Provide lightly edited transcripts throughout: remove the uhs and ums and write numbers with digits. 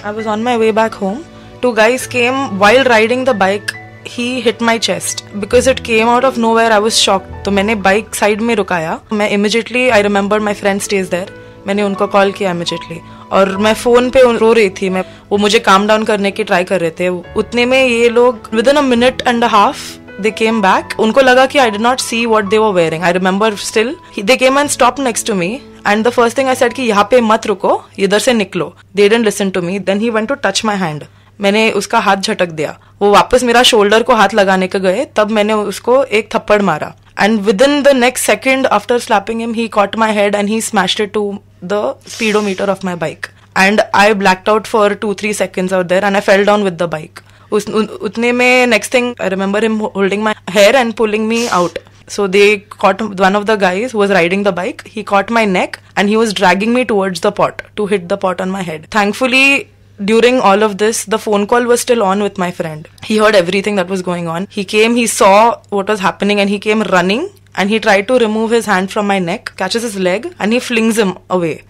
I was on my way back home. Two guys came while riding the bike. He hit my chest because it came out of nowhere. I was shocked. तो मैंने bike side में रुकाया. मैं immediately I remember my friend stays there. मैंने उनको call किया immediately. और मैं phone पे रो रही थी. वो मुझे काम डाउन करने की ट्राई कर रहे थे. उतने में ये लोग within a minute and a half they came back. उनको लगा कि I did not see what they were wearing. I remember still. They came and stopped next to me. And the first thing I said कि यहाँ पे मत रुको, इधर से निकलो. They didn't listen to me. Then he went to touch my hand. मैंने उसका हाथ झटक दिया. वो वापस मेरा शोल्डर को हाथ लगाने के गए, तब मैंने उसको एक थप्पड़ मारा. And within the next second after slapping him, he caught my head and he smashed it to the speedometer of my bike. And I blacked out for 2-3 seconds out there and I fell down with the bike. उतने में next thing I remember him holding my hair and pulling me out. So they caught one of the guys who was riding the bike. He caught my neck and he was dragging me towards the pot to hit the pot on my head. Thankfully, during all of this, the phone call was still on with my friend. He heard everything that was going on. He came, he saw what was happening and he came running and he tried to remove his hand from my neck, catches his leg and he flings him away.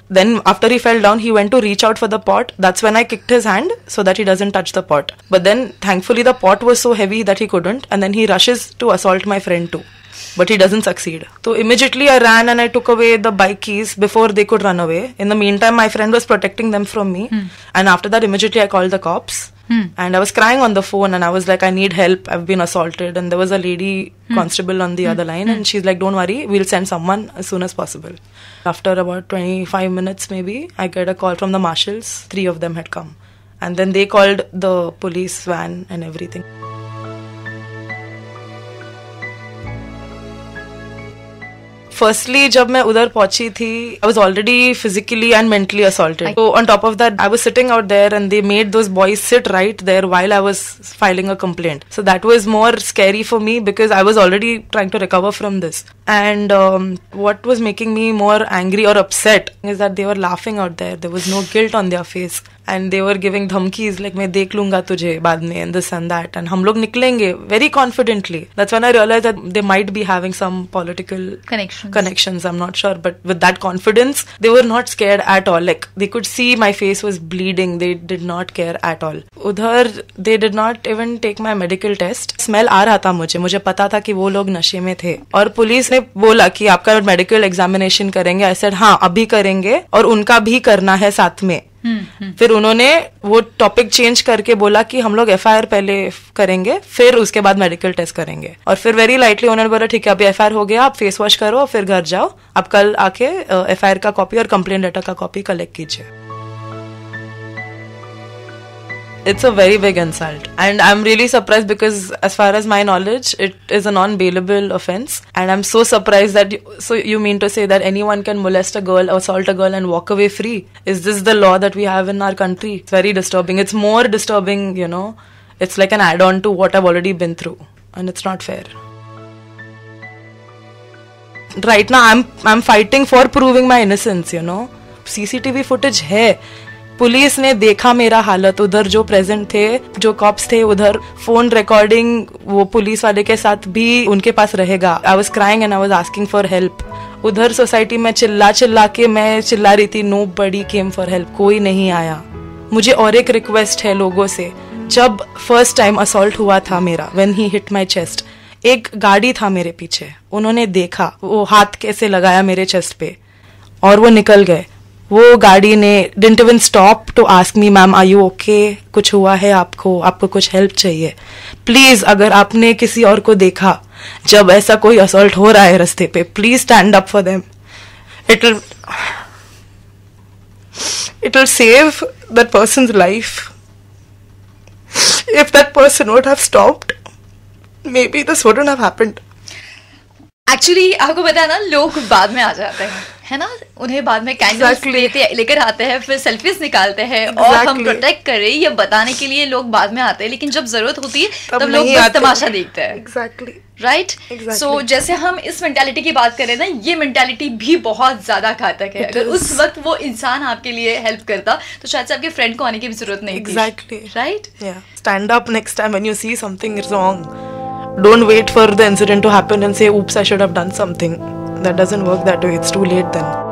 Then after he fell down, he went to reach out for the pot. That's when I kicked his hand so that he doesn't touch the pot. But then thankfully the pot was so heavy that he couldn't, and then he rushes to assault my friend too. But he doesn't succeed. So immediately I ran and I took away the bike keys before they could run away. In the meantime, my friend was protecting them from me. And after that, immediately I called the cops. And I was crying on the phone and I was like, I need help. I've been assaulted. And there was a lady constable on the other line. And she's like, don't worry, we'll send someone as soon as possible. After about 25 minutes maybe, I get a call from the marshals. 3 of them had come. And then they called the police van and everything. Firstly, जब मैं उधर पहुंची थी, I was already physically and mentally assaulted. So on top of that, I was sitting out there and they made those boys sit right there while I was filing a complaint. So that was more scary for me because I was already trying to recover from this. And what was making me more angry or upset is that they were laughing out there. There was no guilt on their face. And they were giving धमकीज like मैं देख लूंगा तुझे बाद में and this and that. And हम लोग निकलेंगे very confidently. That's when I realized that they might be having some political connections. I'm not sure. But with that confidence, they were not scared at all. Like they could see my face was bleeding. They did not care at all. उधर they did not even take my medical test. Smell आ रहा था मुझे पता था कि वो लोग नशे में थे. और पुलिस ने बोला कि आपका मेडिकल एग्जामिनेशन करेंगे. I said हाँ अभी करेंगे और उनका भी करना है साथ में. फिर उन्होंने वो टॉपिक चेंज करके बोला कि हम लोग एफआईआर पहले करेंगे फिर उसके बाद मेडिकल टेस्ट करेंगे. और फिर वेरी लाइटली उन्होंने बोला ठीक है अभी एफआईआर हो गया, आप फेस वॉश करो फिर घर जाओ, आप कल आके एफआईआर का कॉपी और कंप्लेंट लेटर का कॉपी कलेक्ट कीजिए. It's a very big insult and I'm really surprised because as far as my knowledge it is a non-bailable offense and I'm so surprised that you mean to say that anyone can molest a girl, assault a girl and walk away free? Is this the law that we have in our country? It's very disturbing. It's more disturbing, you know. It's like an add-on to what I've already been through and it's not fair. Right now I'm fighting for proving my innocence, you know. CCTV footage है. Police ने देखा मेरा हालत. उधर जो present थे, जो cops थे उधर, फोन रिकॉर्डिंग वो पुलिस वाले के साथ भी उनके पास रहेगा. I was crying and I was asking for help. उधर सोसाइटी में चिल्ला के मैं चिल्ला रही थी, nobody came for help. कोई नहीं आया. मुझे और एक रिक्वेस्ट है लोगों से. जब फर्स्ट टाइम असॉल्ट हुआ था मेरा, when he hit my chest, एक गाड़ी था मेरे पीछे. उन्होंने देखा, वो हाथ कैसे लगाया मेरे चेस्ट पे और वो निकल गए. वो गाड़ी ने didn't even stop to ask me ma'am are you okay, कुछ हुआ है आपको कुछ हेल्प चाहिए. प्लीज अगर आपने किसी और को देखा जब ऐसा कोई असॉल्ट हो रहा है रास्ते पे, please stand up for them. It will save that persons life. If that person would have stopped, may be this wouldn't have happened. Actually आपको पता है ना, लोग बाद में आ जाते हैं, है ना. उन्हें बाद में कैंडल्स लेकर आते हैं, फिर सेल्फीज निकालते हैं और हम प्रोटेक्ट करें ये बताने के लिए लोग बाद में आते हैं. लेकिन जब जरूरत होती है तब लोग बस तमाशा देखते हैं. Exactly right. सो जैसे हम इस मेंटालिटी की बात करें ना, ये मेंटालिटी भी बहुत ज्यादा घातक है. अगर उस वक्त वो इंसान आपके लिए हेल्प करता तो शायद से आपके फ्रेंड को आने की भी जरूरत नहीं थी. Exactly. Right. Stand up next time when you see something is wrong. Don't wait for the incident to happen and say, oops, I should have done something. That doesn't work that way. It's too late then.